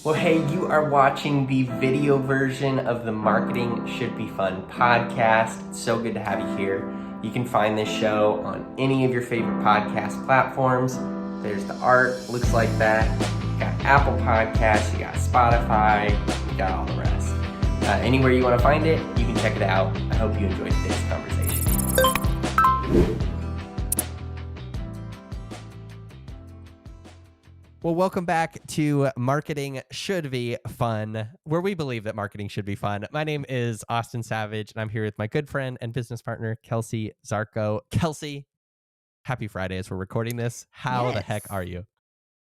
Well, hey, you are watching the video version of the Marketing Should Be Fun podcast. It's so good to have you here. You can find this show on any of your favorite podcast platforms. There's the art, looks like that. You got Apple Podcasts, you got Spotify, you got all the rest. Anywhere you want to find it, you can check it out. I hope you enjoyed today's conversation. Well, welcome back to Marketing Should Be Fun, where we believe that marketing should be fun. My name is Austin Savage, and I'm here with my good friend and business partner, Kelsie Zarko. Kelsie, happy Friday as we're recording this. How the heck are you?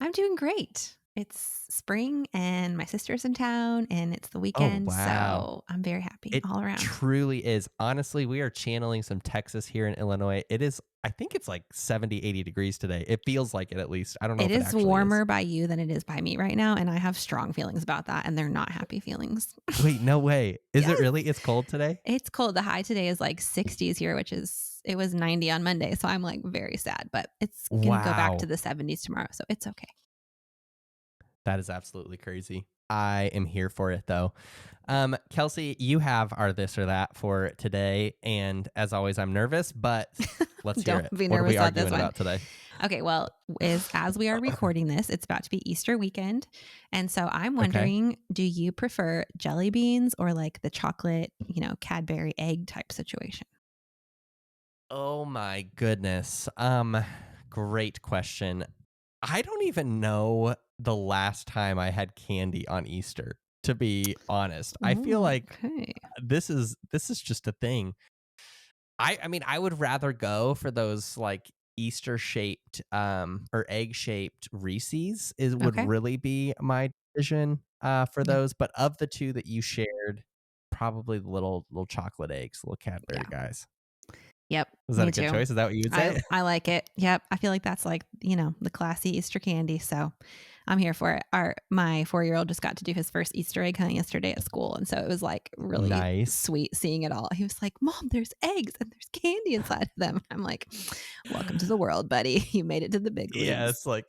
I'm doing great. It's spring and my sister's in town and it's the weekend. Oh, wow. So I'm very happy It all around. truly is. Honestly, we are channeling some Texas here in Illinois. It is, I think it's like 70, 80 degrees today. It feels like it at least. I don't know It if it is actually warmer is. by you than it is by me right now. And I have strong feelings about that. And they're not happy feelings. Wait, no way. Is it Yes. really? It's cold today? It's cold. The high today is like 60s here, it was 90 on Monday. So I'm like very sad, but it's going to go back to Wow. the 70s tomorrow. So it's okay. That is absolutely crazy. I am here for it though. Kelsie, you have our this or that for today. And as always, I'm nervous, but let's hear Don't it. be What are nervous we about this arguing one. about today? Okay, well, as we are recording this, it's about to be Easter weekend. And so I'm wondering, do you prefer jelly beans or like the chocolate, Cadbury egg type situation? Oh my goodness. Great question. I don't even know the last time I had candy on Easter, to be honest. I feel Ooh, like okay. this is just a thing. I mean, I would rather go for those like Easter shaped or egg shaped Reese's would Okay. really be my decision for Yeah. those. But of the two that you shared, probably the little chocolate eggs, little Cadbury Yeah. guys. Yep. Is that Me a good too. choice? Is that what you would I say? I like it. Yep. I feel like that's like, the classy Easter candy. So I'm here for it. My 4-year-old just got to do his first Easter egg hunt yesterday at school. And so it was like really Nice. sweet seeing it all. He was like, Mom, there's eggs and there's candy inside of them. I'm like, welcome to the world, buddy. You made it to the big Yeah, leagues. it's like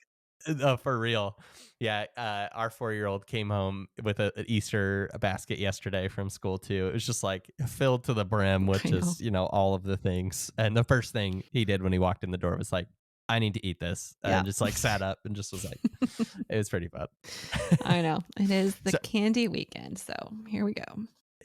for real. Yeah, our 4-year-old came home with an Easter basket yesterday from school too. It was just like filled to the brim with I know. just, all of the things. And the first thing he did when he walked in the door was like, I need to eat this. Yeah. And just like sat up and just was like, it was pretty fun. I know. It is the So, candy weekend. So here we go.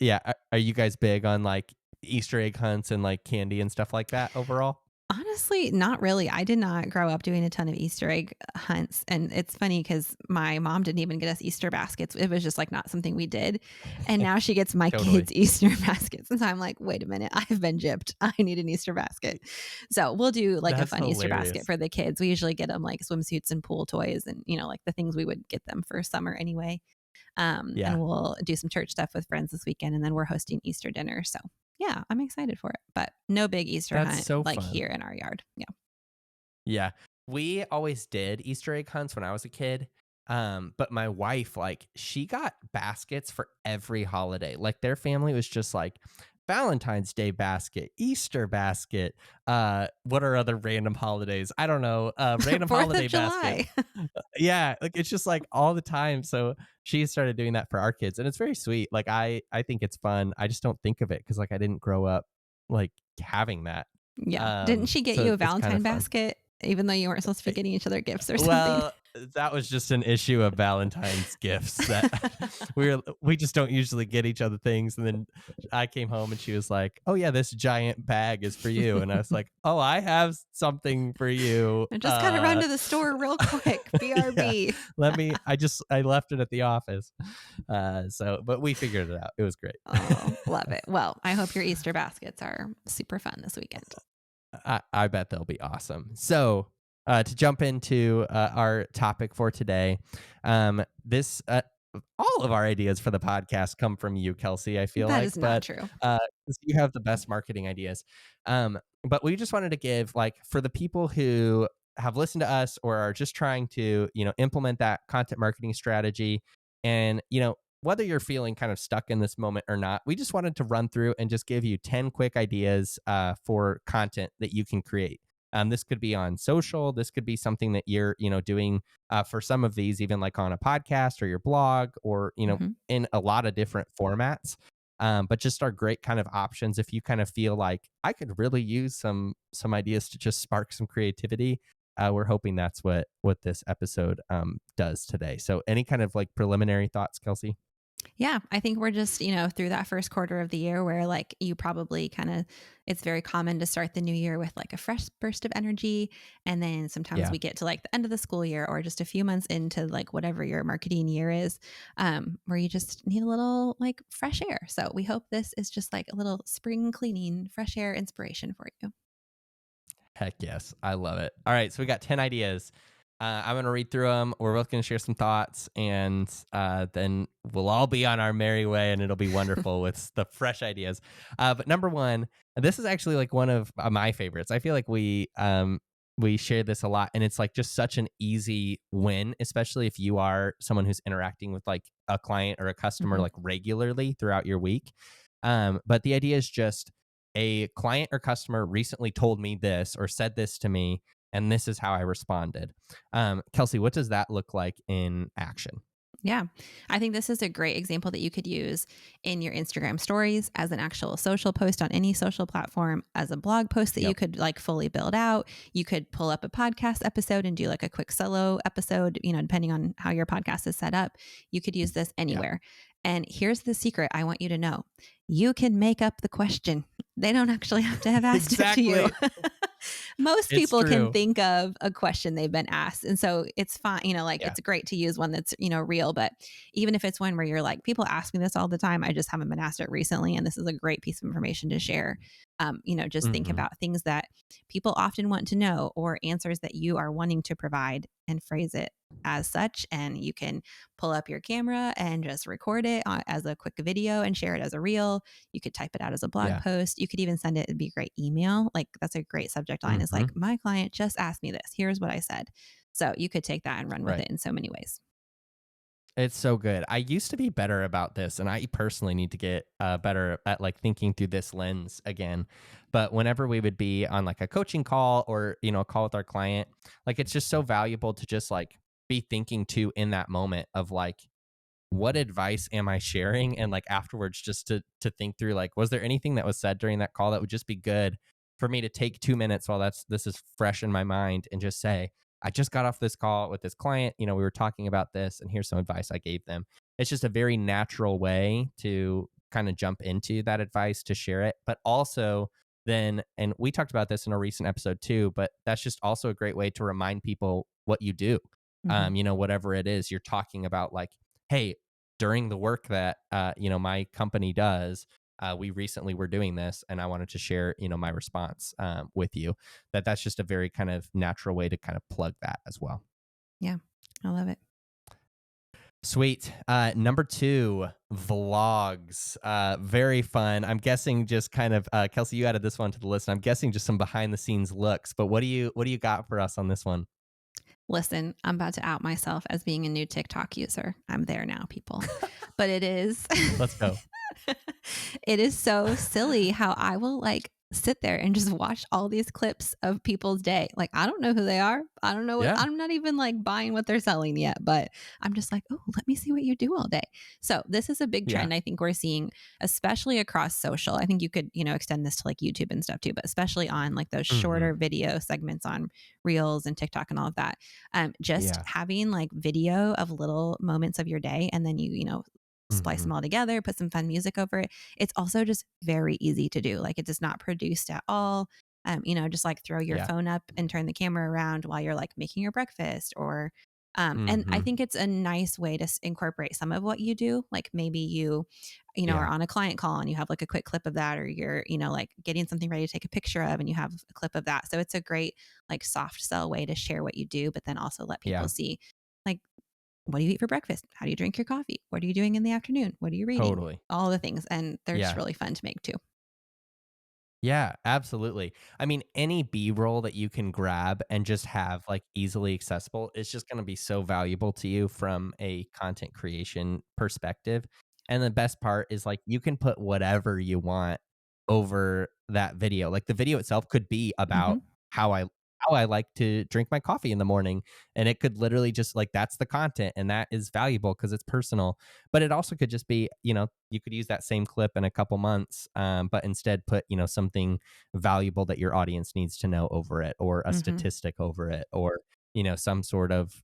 yeah, are you guys big on like Easter egg hunts and like candy and stuff like that overall? Honestly, not really. I did not grow up doing a ton of Easter egg hunts. And it's funny because my mom didn't even get us Easter baskets. It was just like not something we did. And now she gets my Totally. kids Easter baskets. And so I'm like, wait a minute, I've been gypped. I need an Easter basket. So we'll do like a That's fun Easter basket hilarious. for the kids. We usually get them like swimsuits and pool toys and, like the things we would get them for summer anyway. And Yeah, we'll do some church stuff with friends this weekend. And then we're hosting Easter dinner. So yeah, I'm excited for it, but no big Easter that's hunt so like fun. here in our yard. Yeah. Yeah. We always did Easter egg hunts when I was a kid. But my wife, like, she got baskets for every holiday. Like their family was just like Valentine's Day basket, Easter basket. What are other random holidays? I don't know. Random 4th of holiday basket. July. Yeah, like it's just like all the time. So she started doing that for our kids, and it's very sweet. Like I think it's fun. I just don't think of it because like I didn't grow up like having that. Yeah. Didn't she get So you a it's kind Valentine of fun. basket even though you weren't supposed to be getting each other gifts or something? Well, that was just an issue of Valentine's gifts that we just don't usually get each other things. And then I came home and she was like, "Oh yeah, this giant bag is for you." And I was like, "Oh, I have something for you." I just got to run to the store real quick. Yeah, BRB. I left it at the office. But we figured it out. It was great. Oh, love it. Well, I hope your Easter baskets are super fun this weekend. I bet they'll be awesome. So, to jump into our topic for today, this all of our ideas for the podcast come from you, Kelsie. I feel That like, is not but true. 'cause you have the best marketing ideas. But we just wanted to give like for the people who have listened to us or are just trying to implement that content marketing strategy, and whether you're feeling kind of stuck in this moment or not, we just wanted to run through and just give you 10 quick ideas for content that you can create. This could be on social. This could be something that you're, doing for some of these, even like on a podcast or your blog or, Hmm. in a lot of different formats. But just are great kind of options if you kind of feel like I could really use some ideas to just spark some creativity. We're hoping that's what this episode does today. So, any kind of like preliminary thoughts, Kelsie? Yeah, I think we're just, through that first quarter of the year where like you probably kind of, it's very common to start the new year with like a fresh burst of energy. And then sometimes Yeah. we get to like the end of the school year or just a few months into like whatever your marketing year is, where you just need a little like fresh air. So we hope this is just like a little spring cleaning, fresh air inspiration for you. Heck yes. I love it. All right. So we got 10 ideas. I'm going to read through them. We're both going to share some thoughts, and then we'll all be on our merry way, and it'll be wonderful with the fresh ideas. But number one, and this is actually like one of my favorites. I feel like we share this a lot, and it's like just such an easy win, especially if you are someone who's interacting with like a client or a customer Hmm. like regularly throughout your week. But the idea is just a client or customer recently told me this or said this to me, and this is how I responded. Kelsie, what does that look like in action? Yeah. I think this is a great example that you could use in your Instagram stories as an actual social post on any social platform, as a blog post that you Yep. could like fully build out. You could pull up a podcast episode and do like a quick solo episode, depending on how your podcast is set up. You could use this Yeah. anywhere. And here's the secret I want you to know: you can make up the question. They don't actually have to have asked it to you. Exactly. Most It's people can true. think of a question they've been asked. And so it's fine, like Yeah. it's great to use one that's, real. But even if it's one where you're like, people ask me this all the time, I just haven't been asked it recently. And this is a great piece of information to share. Just think Hmm. about things that people often want to know or answers that you are wanting to provide and phrase it as such. And you can pull up your camera and just record it as a quick video and share it as a reel. You could type it out as a blog Yeah. post. You could even send it. It'd be a great email. Like that's a great subject line, is Hmm. like, my client just asked me this. Here's what I said. So you could take that and run with Right. it in so many ways. It's so good. I used to be better about this, and I personally need to get better at like thinking through this lens again. But whenever we would be on like a coaching call or a call with our client, like it's just so valuable to just like be thinking too in that moment of like, what advice am I sharing? And like afterwards, just to think through like, was there anything that was said during that call that would just be good for me to take 2 minutes while this is fresh in my mind and just say, I just got off this call with this client. We were talking about this, and here's some advice I gave them. It's just a very natural way to kind of jump into that advice to share it, but also then, and we talked about this in a recent episode too, but that's just also a great way to remind people what you do. Hmm. Whatever it is you're talking about, like, hey, during the work that my company does, we recently were doing this, and I wanted to share my response with you. That's just a very kind of natural way to kind of plug that as well. Yeah. I love it. Sweet. Number two, vlogs. Very fun. I'm guessing just kind of Kelsie, you added this one to the list. I'm guessing just some behind the scenes looks. But what do you got for us on this one? Listen, I'm about to out myself as being a new TikTok user. I'm there now, people. But it is Let's go. it is so silly how I will like sit there and just watch all these clips of people's day. Like I don't know who they are. I don't know what, Yeah. I'm not even like buying what they're selling yet, but I'm just like, "Oh, let me see what you do all day." So, this is a big Yeah. trend I think we're seeing, especially across social. I think you could, extend this to like YouTube and stuff too, but especially on like those Hmm. shorter video segments on Reels and TikTok and all of that. Just Yeah. having like video of little moments of your day, and then splice Hmm. them all together, put some fun music over it. It's also just very easy to do. Like it is not produced at all. Just like throw your Yeah. phone up and turn the camera around while you're like making your breakfast or and I Hmm. think it's a nice way to incorporate some of what you do. Like maybe are Yeah. on a client call and you have like a quick clip of that, or you're, like getting something ready to take a picture of and you have a clip of that. So it's a great like soft sell way to share what you do, but then also let people Yeah. see like, what do you eat for breakfast? How do you drink your coffee? What are you doing in the afternoon? What are you reading? Totally. All the things. And they're just Yeah. really fun to make too. Yeah, absolutely. I mean, any B-roll that you can grab and just have like easily accessible is just going to be so valuable to you from a content creation perspective. And the best part is like you can put whatever you want over that video. Like the video itself could be Hmm. about how I how I like to drink my coffee in the morning. And it could literally just like, that's the content, and that is valuable because it's personal. But it also could just be, you could use that same clip in a couple months, but instead put, something valuable that your audience needs to know over it, or a Hmm. statistic over it, or, some sort of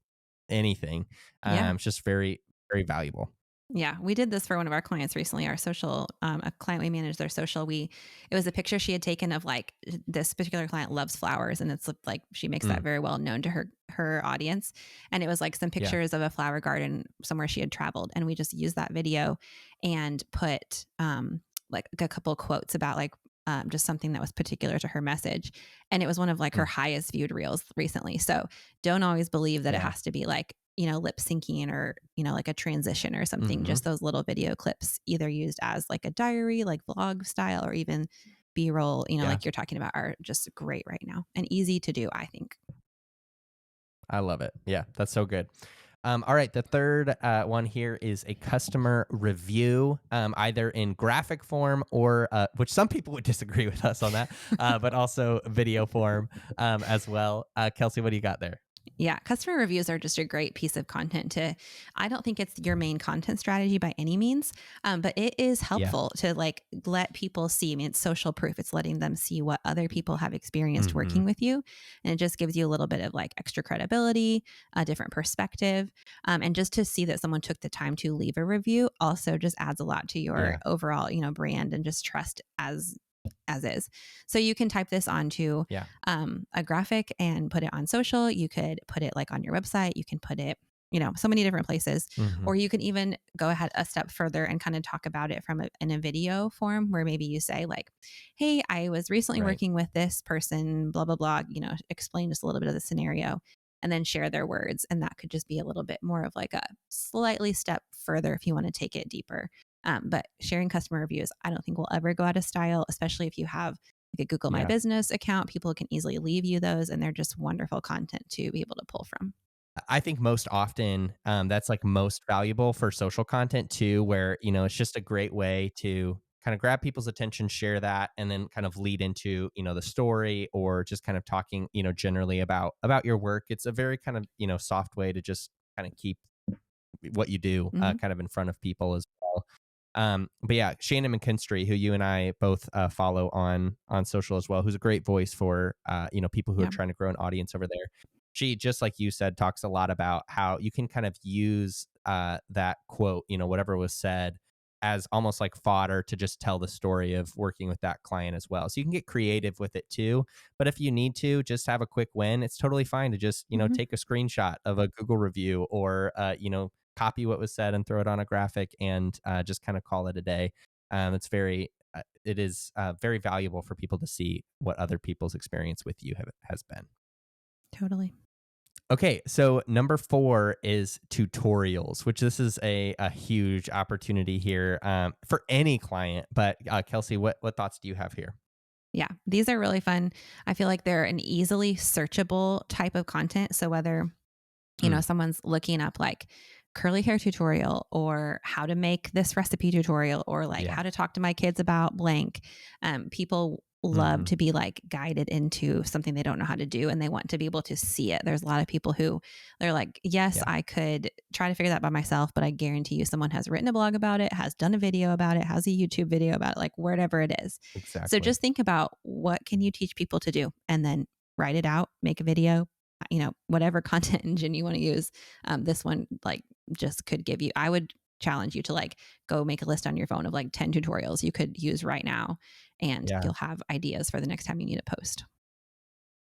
anything. Yeah. It's just very, very valuable. Yeah, we did this for one of our clients recently. Our social, a client we managed their social. It was a picture she had taken of like this particular client loves flowers, and it's like she makes that Mm, very well known to her audience. And it was like some yeah. pictures of a flower garden somewhere she had traveled, and we just used that video and put like a couple quotes about like just something that was particular to her message. And it was one of like her Mm, highest viewed reels recently. So don't always believe that it yeah. has to be like, lip syncing or, like a transition or something. Hmm. Just those little video clips, either used as like a diary, like vlog style, or even B roll, Yeah. like you're talking about, are just great right now and easy to do, I think. I love it. Yeah, that's so good. All right, the third one here is a customer review, either in graphic form or, which some people would disagree with us on that, but also video form as well. Kelsie, what do you got there? Yeah, customer reviews are just a great piece of content to, I don't think it's your main content strategy by any means, but it is Yeah. helpful to like let people see. I mean, it's social proof. It's letting them see what other people have experienced Hmm. working with you. And it just gives you a little bit of like extra credibility, a different perspective. And just to see that someone took the time to leave a review also just adds a lot to your Yeah. overall, brand and just trust as is. So you can type this onto Yeah. a graphic and put it on social. You could put it like on your website. You can put it, so many different places. Hmm. Or you can even go ahead a step further and kind of talk about it in a video form where maybe you say like, hey, I was recently Right. working with this person, blah, blah, blah, explain just a little bit of the scenario and then share their words. And that could just be a little bit more of like a slightly step further if you want to take it deeper. But sharing customer reviews, I don't think will ever go out of style, especially if you have like a Google My Yeah. Business account. People can easily leave you those, and they're just wonderful content to be able to pull from. I think most often that's like most valuable for social content too, where, it's just a great way to kind of grab people's attention, share that, and then kind of lead into, the story, or just kind of talking, generally about your work. It's a very kind of, soft way to just kind of keep what you do Hmm. kind of in front of people as well. But yeah, Shannon McKinstry, who you and I both follow on social as well, who's a great voice for people who are Yeah. trying to grow an audience over there. She, just like you said, talks a lot about how you can kind of use that quote, whatever was said, as almost like fodder to just tell the story of working with that client as well. So you can get creative with it too. But if you need to just have a quick win, it's totally fine to just, Hmm. take a screenshot of a Google review, or, copy what was said and throw it on a graphic, and just kind of call it a day. It is very valuable for people to see what other people's experience with you has been. Totally. Okay, so number 4 is tutorials, which this is a huge opportunity here for any client. But Kelsie, what thoughts do you have here? Yeah, these are really fun. I feel like they're an easily searchable type of content. So whether Mm, someone's looking up like curly hair tutorial or how to make this recipe tutorial or like yeah. how to talk to my kids about blank. People love Hmm. to be like guided into something they don't know how to do and they want to be able to see it. There's a lot of people who they're like, yes, Yeah. I could try to figure that by myself, but I guarantee you someone has written a blog about it, has done a video about it, has a YouTube video about it, like whatever it is. So Exactly. just think about what can you teach people to do and then write it out, make a video, whatever content engine you want to use. This one like just could give you, I would challenge you to like go make a list on your phone of like 10 tutorials you could use right now and Yeah. you'll have ideas for the next time you need a post.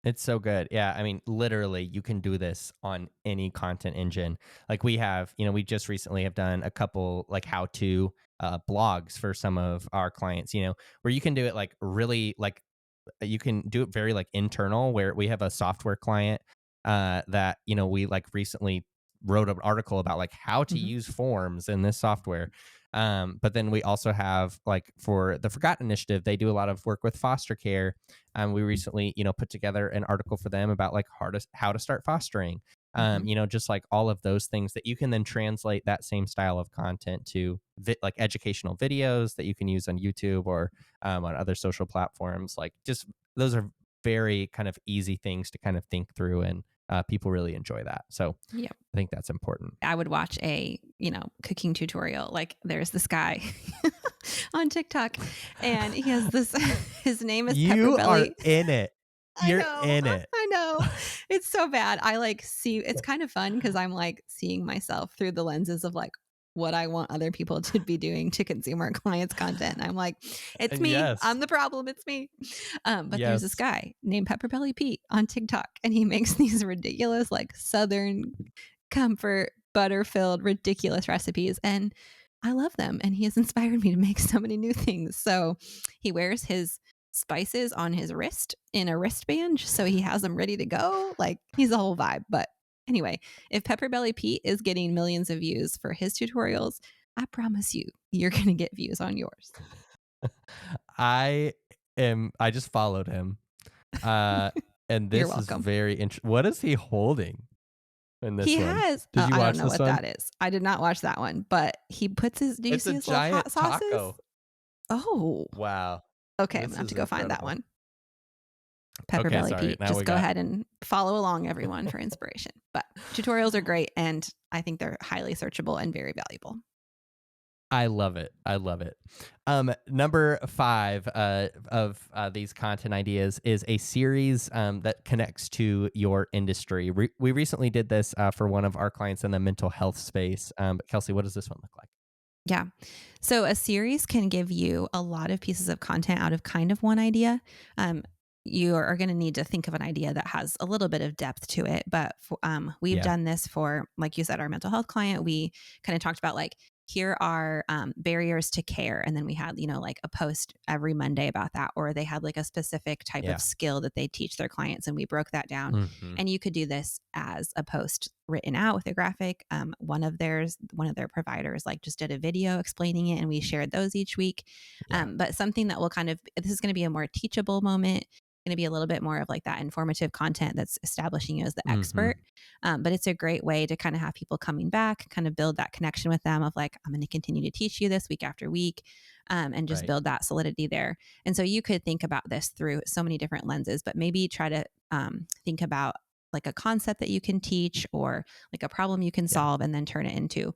It's so good. Yeah. I mean, literally, you can do this on any content engine. Like we have, we just recently have done a couple like how to blogs for some of our clients, where you can do it like really like you can do it very like internal, where we have a software client that we like recently wrote an article about like how to Hmm. use forms in this software. But then we also have like for the Forgotten Initiative, they do a lot of work with foster care. We recently put together an article for them about like how to start fostering. Hmm. Just like all of those things that you can then translate that same style of content to like educational videos that you can use on YouTube or on other social platforms. Like just those are very kind of easy things to kind of think through, and people really enjoy that. So Yeah. I think that's important. I would watch a, cooking tutorial. Like there's this guy on TikTok and he has this, his name is Pepper You are Belly. in it. I You're know. in it. I know. It's so bad. I like see it's kind of fun because I'm like seeing myself through the lenses of like what I want other people to be doing to consume our clients' content. And I'm like, it's me. Yes. I'm the problem. It's me. But there's this Yes. guy named Pepper Belly Pete on TikTok, and he makes these ridiculous, like Southern comfort, butter filled, ridiculous recipes. And I love them. And he has inspired me to make so many new things. So he wears his spices on his wrist in a wristband. So he has them ready to go. Like he's a whole vibe. But anyway, if Pepper Belly Pete is getting millions of views for his tutorials, I promise you, you're going to get views on yours. I just followed him. Uh, and You're this is welcome. very interesting. What is he holding in this He one? has, Did you I don't watch know this what one? that is. I did not watch that one, but he puts do you It's see a his little hot giant sauces? taco. Oh, Wow. okay. I'm going to This have to is go find that incredible. one. Pepper Okay, Belly sorry. Pete. Now Just we go got ahead and follow along, everyone, for inspiration. But tutorials are great, and I think they're highly searchable and very valuable. I love it. I love it. Number 5 of these content ideas is a series that connects to your industry. We recently did this for one of our clients in the mental health space. But Kelsie, what does this one look like? Yeah. So a series can give you a lot of pieces of content out of kind of one idea. You are going to need to think of an idea that has a little bit of depth to it. But we've Yeah. done this for, like you said, our mental health client. We kind of talked about like, here are barriers to care. And then we had, like a post every Monday about that, or they had like a specific type of Yeah. skill that they teach their clients. And we broke that down. Hmm. And you could do this as a post written out with a graphic. One of their providers like just did a video explaining it, and we shared those each week. Yeah. But something that will this is going to be a more teachable moment, going to be a little bit more of like that informative content that's establishing you as the Hmm. expert. But it's a great way to kind of have people coming back, kind of build that connection with them of like, I'm going to continue to teach you this week after week, and just Right. build that solidity there. And so you could think about this through so many different lenses, but maybe try to think about like a concept that you can teach or like a problem you can Yeah. solve, and then turn it into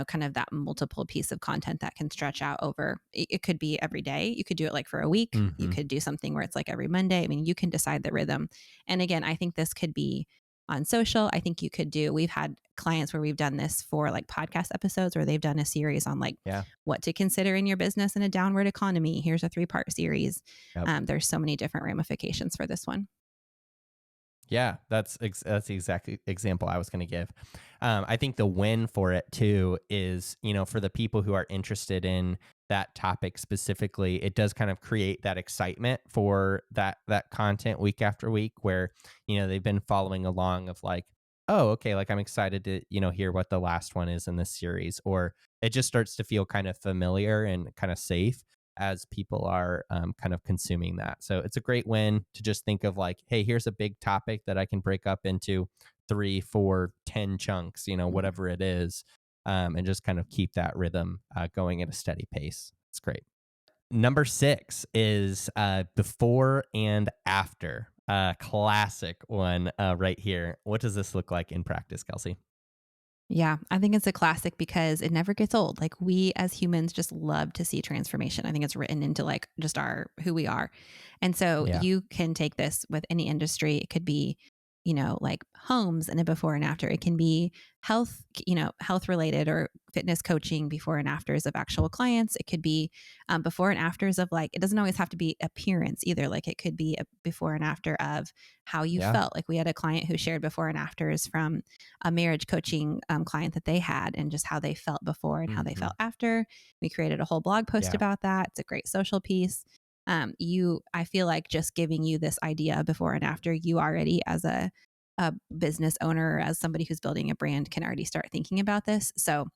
kind of that multiple piece of content that can stretch out over, it could be every day. You could do it like for a week. You Hmm. could do something where it's like every Monday. I mean, you can decide the rhythm. And again, I think this could be on social. I think we've had clients where we've done this for like podcast episodes where they've done a series on like Yeah. what to consider in your business in a downward economy. Here's a 3-part series. Yep. There's so many different ramifications for this one. Yeah, that's the exact example I was going to give. I think the win for it too is, for the people who are interested in that topic specifically, it does kind of create that excitement for that content week after week, where they've been following along of like, oh, okay, like I'm excited to hear what the last one is in this series, or it just starts to feel kind of familiar and kind of safe as people are kind of consuming that. So it's a great win to just think of like, hey, here's a big topic that I can break up into 3, 4, 10 chunks, whatever it is, and just kind of keep that rhythm going at a steady pace. It's great. Number 6 is before and after. Classic one right here. What does this look like in practice, Kelsie? Yeah, I think it's a classic because it never gets old. Like we as humans just love to see transformation. I think it's written into like just our who we are. And so Yeah. you can take this with any industry. It could be, like homes and a before and after. It can be health, health related or fitness coaching before and afters of actual clients. It could be before and afters of like, it doesn't always have to be appearance either. Like it could be a before and after of how you Yeah. felt. Like we had a client who shared before and afters from a marriage coaching client that they had, and just how they felt before and how they Hmm. felt after. We created a whole blog post Yeah. about that. It's a great social piece. I feel like just giving you this idea before and after, you already as a business owner or as somebody who's building a brand can already start thinking about this. So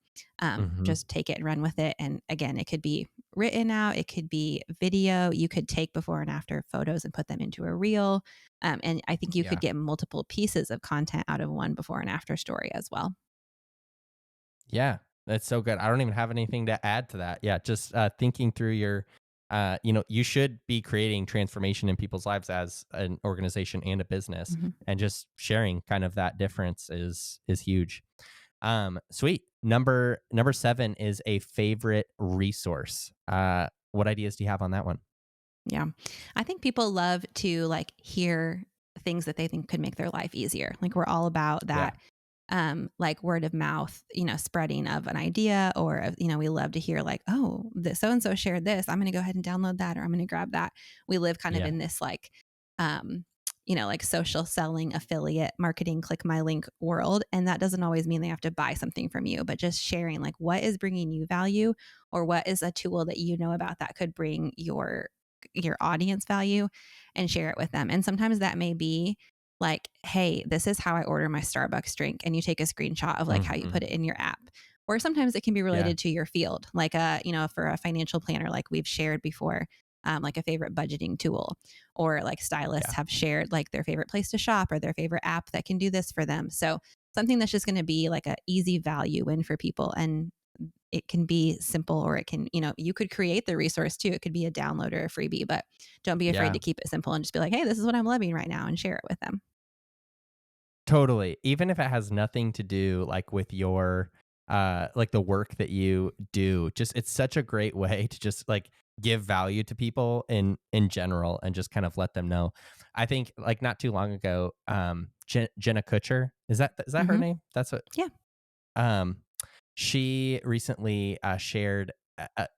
Hmm. just take it and run with it. And again, it could be written out, it could be video. You could take before and after photos and put them into a reel. And I think you could Yeah. get multiple pieces of content out of one before and after story as well. Yeah, that's so good. I don't even have anything to add to that. Yeah, just thinking through your you should be creating transformation in people's lives as an organization and a business, Mhm. and just sharing kind of that difference is huge. Sweet. Number 7 is a favorite resource. What ideas do you have on that one? Yeah. I think people love to like hear things that they think could make their life easier. Like we're all about Yeah. that like word of mouth, spreading of an idea or, we love to hear like, oh, this so and so shared this. I'm going to go ahead and download that or I'm going to grab that. We live kind of Yeah. in this like, like social selling, affiliate marketing, click my link world. And that doesn't always mean they have to buy something from you, but just sharing like what is bringing you value or what is a tool that you know about that could bring your audience value and share it with them. And sometimes that may be like, hey, this is how I order my Starbucks drink. And you take a screenshot of like how you put Mhm. it in your app. Or sometimes it can be Yeah. related to your field, like for a financial planner, like we've shared before, like a favorite budgeting tool, or like stylists Yeah. have shared like their favorite place to shop or their favorite app that can do this for them. So something that's just going to be like a easy value win for people. And it can be simple, or it can, you could create the resource too. It could be a download or a freebie, but don't be afraid Yeah. to keep it simple and just be like, hey, this is what I'm loving right now and share it with them. Totally. Even if it has nothing to do like with your like the work that you do, just it's such a great way to just like give value to people in general and just kind of let them know. I think like not too long ago, Jenna Kutcher, is that her Hmm. name? That's what Yeah. um she recently shared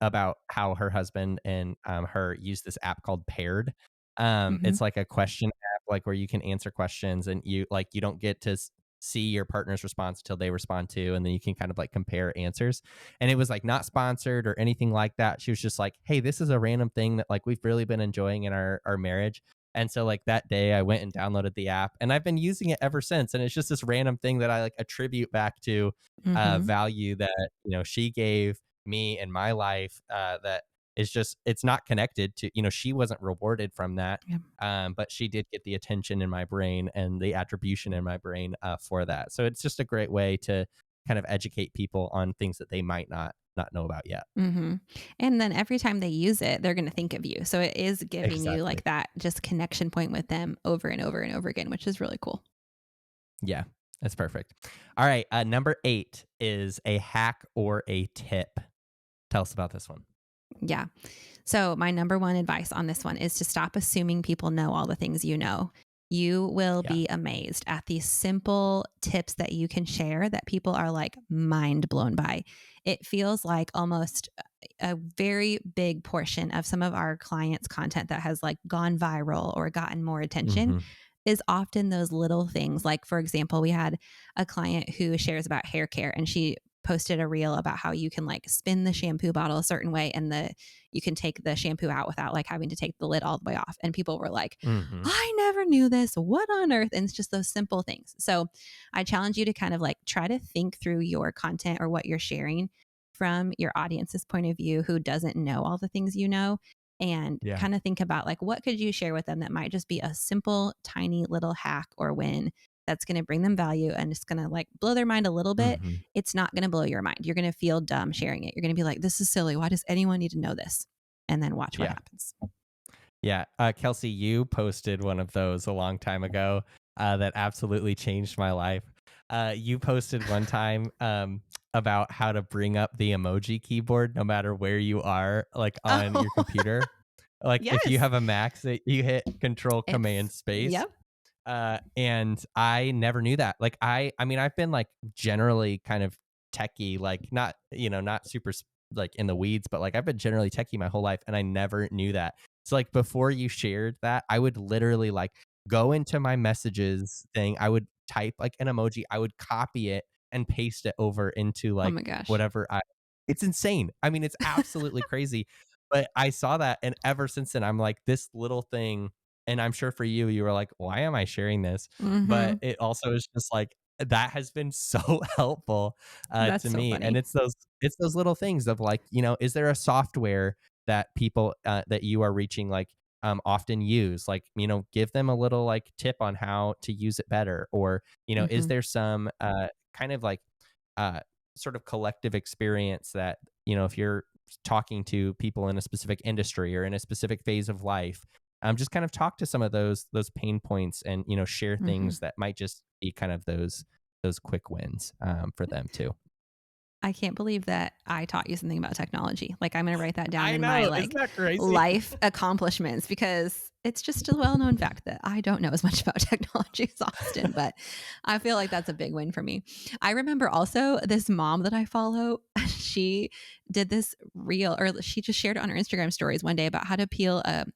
about how her husband and her use this app called Paired. Hmm. It's like a question app, like where you can answer questions, and you don't get to see your partner's response until they respond to, and then you can kind of like compare answers. And it was like not sponsored or anything like that. She was just like, "Hey, this is a random thing that like we've really been enjoying in our marriage." And so like that day I went and downloaded the app, and I've been using it ever since. And it's just this random thing that I like attribute back to Hmm. value that she gave me in my life, that is just it's not connected to, she wasn't rewarded from that, Yeah. but she did get the attention in my brain and the attribution in my brain for that. So it's just a great way to kind of educate people on things that they might not know about yet. Hmm. And then every time they use it, they're going to think of you. So it is giving you like Exactly. that just connection point with them over and over and over again, which is really cool. Yeah, that's perfect. All right, number 8 is a hack or a tip. Tell us about this one. Yeah. So, my number one advice on this one is to stop assuming people know all the things you know. You will Yeah. be amazed at these simple tips that you can share that people are like mind blown by. It feels like almost a very big portion of some of our clients' content that has like gone viral or gotten more attention Hmm. is often those little things. Like, for example, we had a client who shares about hair care, and she posted a reel about how you can like spin the shampoo bottle a certain way and you can take the shampoo out without like having to take the lid all the way off. And people were like, Hmm. I never knew this. What on earth? And it's just those simple things. So I challenge you to kind of like try to think through your content or what you're sharing from your audience's point of view who doesn't know all the things you know, and Yeah. kind of think about like what could you share with them that might just be a simple tiny little hack or win that's going to bring them value and it's going to like blow their mind a little bit. Hmm. It's not going to blow your mind. You're going to feel dumb sharing it. You're going to be like, this is silly. Why does anyone need to know this? And then watch what Yeah. happens. Yeah, Kelsey, you posted one of those a long time ago that absolutely changed my life. You posted one time about how to bring up the emoji keyboard no matter where you are, like on your Oh, computer. Like if you yes. have a Mac, that you hit Control Command Space. Yep. And I never knew that. Like I mean, I've been like generally kind of techie, like not not super like in the weeds, but like I've been generally techie my whole life, and I never knew that. So like before you shared that, I would literally like go into my messages thing. I would type like an emoji. I would copy it and paste it over into Oh like my gosh. whatever I. It's insane. I mean, it's absolutely crazy. But I saw that, and ever since then, I'm like this little thing, and I'm sure for you, you were like, "Why am I sharing this?" But Mm-hmm. it also is just like that has been so helpful That's to so me, and funny. it's those little things of like, is there a software that people that you are reaching like often use, like give them a little like tip on how to use it better, or is Mm-hmm. there some kind of like uh, sort of collective experience that if you're talking to people in a specific industry or in a specific phase of life, just kind of talk to some of those pain points and, share Mhm. things that might just be kind of those quick wins for them too. I can't believe that I taught you something about technology. Like, I'm gonna write that down I in my, know, isn't like, that crazy? life accomplishments because it's just a well-known fact that I don't know as much about technology as Austin, but I feel like that's a big win for me. I remember also this mom that I follow, she did this reel, or she just shared it on her Instagram stories one day about how to peel a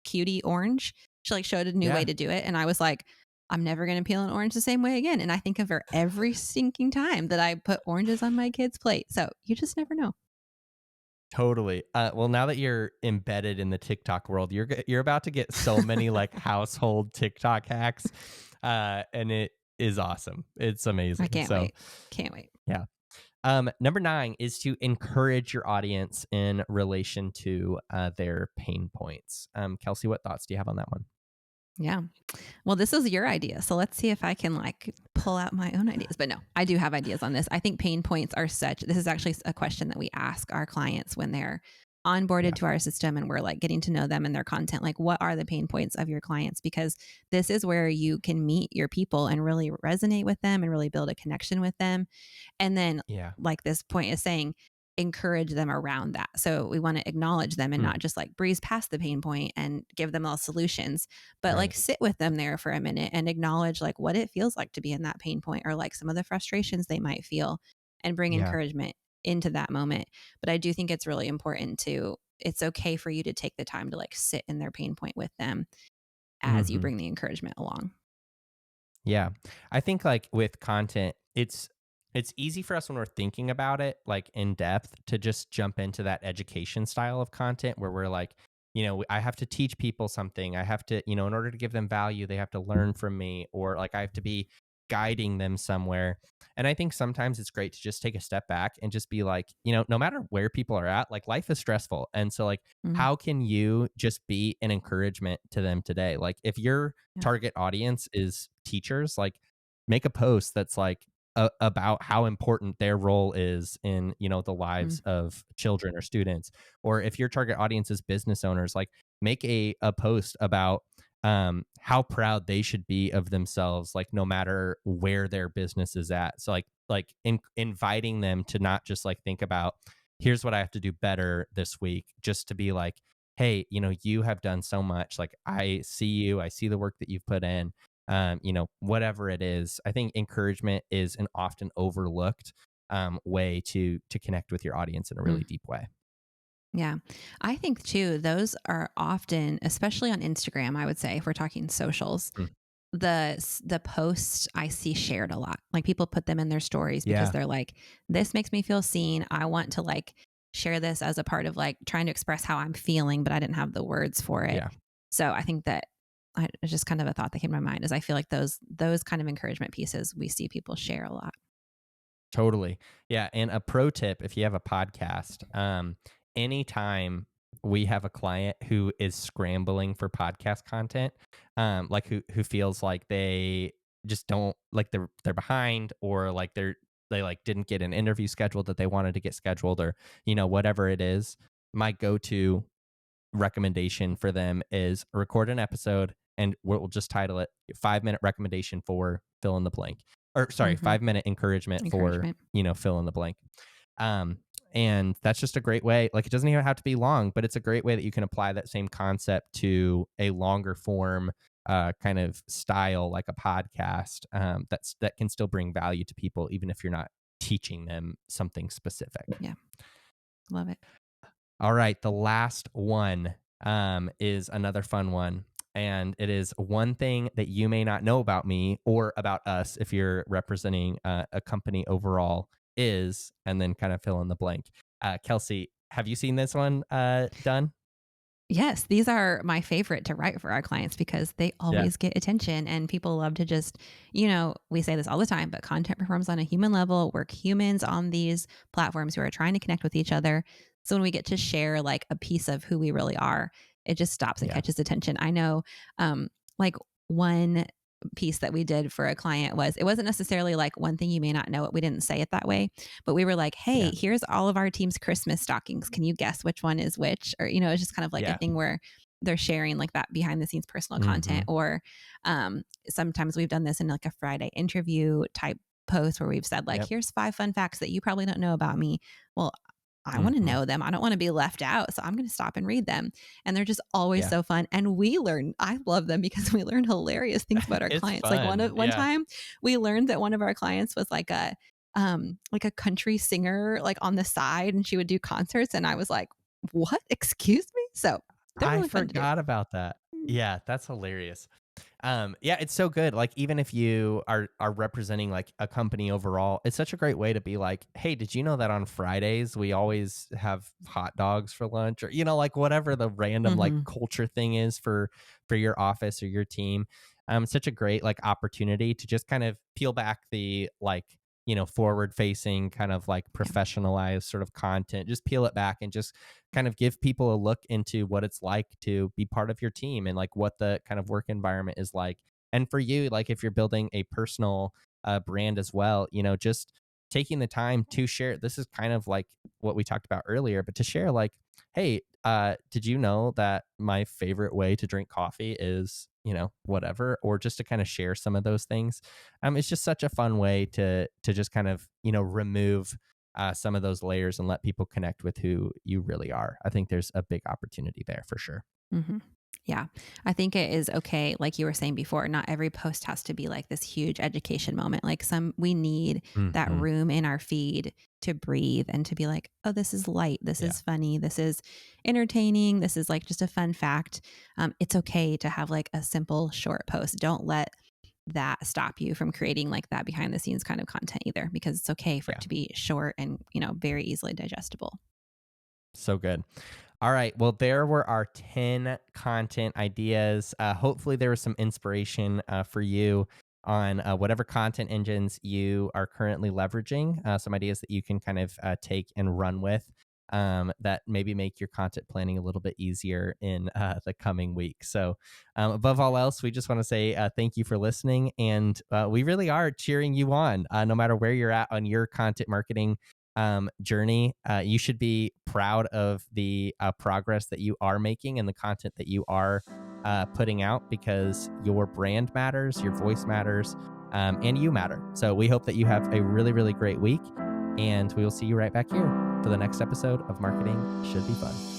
cutie orange. She, like, showed a new way Yeah, to do it, and I was like, I'm never going to peel an orange the same way again. And I think of her every sinking time that I put oranges on my kid's plate. So you just never know. totally. Well, now that you're embedded in the TikTok world, you're about to get so many like household TikTok hacks, and it is awesome. It's I amazing. can't So wait. Can't wait. yeah. Number 9 is to encourage your audience in relation to their pain points. Kelsie, what thoughts do you have on that one? Yeah. Well, this is your idea. So let's see if I can like pull out my own ideas. But no, I do have ideas on this. I think pain points are this is actually a question that we ask our clients when they're onboarded Yeah. to our system and we're like getting to know them and their content. Like, what are the pain points of your clients? Because this is where you can meet your people and really resonate with them and really build a connection with them. And then, Yeah. like this point is saying, encourage them around that. So we want to acknowledge them and Hmm. not just like breeze past the pain point and give them all solutions, but like Right. sit with them there for a minute and acknowledge like what it feels like to be in that pain point or like some of the frustrations they might feel and bring Yeah. encouragement into that moment. But I do think it's really important it's okay for you to take the time to like sit in their pain point with them as you Hmm. bring the encouragement along. Yeah. I think like with content, it's easy for us when we're thinking about it like in depth to just jump into that education style of content where we're like, I have to teach people something. I have to, in order to give them value, they have to learn from me, or like I have to be guiding them somewhere. And I think sometimes it's great to just take a step back and just be like, no matter where people are at, like life is stressful. And so like Mm, how can you just be an encouragement to them today? Like if your yeah. target audience is teachers, like make a post that's like about how important their role is in the Mm, lives of children or students. Or if your target audience is business owners, like make a post about how proud they should be of themselves, like no matter where their business is at. So inviting them to not just like think about here's what I have to do better this week, just to be like, hey, you have done so much. Like I see you, I see the work that you've put in. Whatever it is, I think encouragement is an often overlooked way to connect with your audience in a really mm. deep way. Yeah. I think too, those are often, especially on Instagram, I would say, if we're talking socials, Mm. the posts I see shared a lot. Like people put them in their stories because Yeah, they're like, this makes me feel seen. I want to like share this as a part of like trying to express how I'm feeling, but I didn't have the words for it. yeah. So I think that it's just kind of a thought that came to my mind is I feel like those kind of encouragement pieces we see people share a lot. Totally. Yeah. And a pro tip, if you have a podcast, anytime we have a client who is scrambling for podcast content, like who feels like they just don't like they're behind, or like they like didn't get an interview scheduled that they wanted to get scheduled, or whatever it is, my go-to recommendation for them is record an episode and we'll just title it 5-minute recommendation for fill in the blank, or sorry, Hmm. 5-minute encouragement for Encouragement. fill in the blank. um and that's just a great way, like it doesn't even have to be long, but it's a great way that you can apply that same concept to a longer form kind of style like a podcast, that can still bring value to people even if you're not teaching them something specific. Yeah. Love it. All right, the last one is another fun one. And it is one thing that you may not know about me or about us if you're representing a company overall is, and then kind of fill in the blank. Kelsie, have you seen this one done? Yes, these are my favorite to write for our clients because they Yeah. always get attention and people love to just, we say this all the time, but content performs on a human level. We're humans on these platforms who are trying to connect with each other. So when we get to share like a piece of who we really are, it just stops and Yeah. catches attention. I know, like one. piece that we did for a client was, it wasn't necessarily like one thing you may not know it. We didn't say it that way, but we were like, hey, Yeah. here's all of our team's Christmas stockings. Can you guess which one is which? Or, it's just kind of like a Yeah. thing where they're sharing like that behind the scenes personal content. Mm-hmm. Or sometimes we've done this in like a Friday interview type post where we've said like, Yep. here's 5 fun facts that you probably don't know about me. Well, I want to Mm-hmm. know them. I don't want to be left out. So I'm going to stop and read them. And they're just always Yeah. so fun. And I love them because we learn hilarious things about our It's clients. Like fun. one Yeah. time we learned that one of our clients was like a country singer, like on the side, and she would do concerts. And I was like, what? Excuse me? So they're I really fun to do. forgot about that. Yeah, that's hilarious. Yeah, it's so good. Like even if you are representing like a company overall, it's such a great way to be like, hey, did you know that on Fridays we always have hot dogs for lunch, or like whatever the random like Mm-hmm. culture thing is for your office or your team. It's such a great like opportunity to just kind of peel back the like forward facing kind of like Yeah. professionalized sort of content, just peel it back and just kind of give people a look into what it's like to be part of your team and like what the kind of work environment is like. And for you, like if you're building a personal brand as well, just taking the time to share. This is kind of like what we talked about earlier, but to share like, hey, did you know that my favorite way to drink coffee is, whatever, or just to kind of share some of those things. It's just such a fun way to just kind of, remove some of those layers and let people connect with who you really are. I think there's a big opportunity there for sure. Mm-hmm. Yeah. I think it is okay. Like you were saying before, not every post has to be like this huge education moment. Like we need that Mm-hmm. room in our feed to breathe and to be like, oh, this is light. This Yeah. is funny. This is entertaining. This is like just a fun fact. It's okay to have like a simple short post. Don't let that stop you from creating like that behind the scenes kind of content either, because it's okay for it Yeah. to be short and, very easily digestible. So good. All right. Well, there were our 10 content ideas. Hopefully, there was some inspiration for you on whatever content engines you are currently leveraging, some ideas that you can kind of take and run with that maybe make your content planning a little bit easier in the coming week. So, above all else, we just want to say thank you for listening. And we really are cheering you on no matter where you're at on your content marketing journey. You should be proud of the progress that you are making and the content that you are putting out, because your brand matters, your voice matters, and you matter. So we hope that you have a really, really great week, and we will see you right back here for the next episode of Marketing Should Be Fun.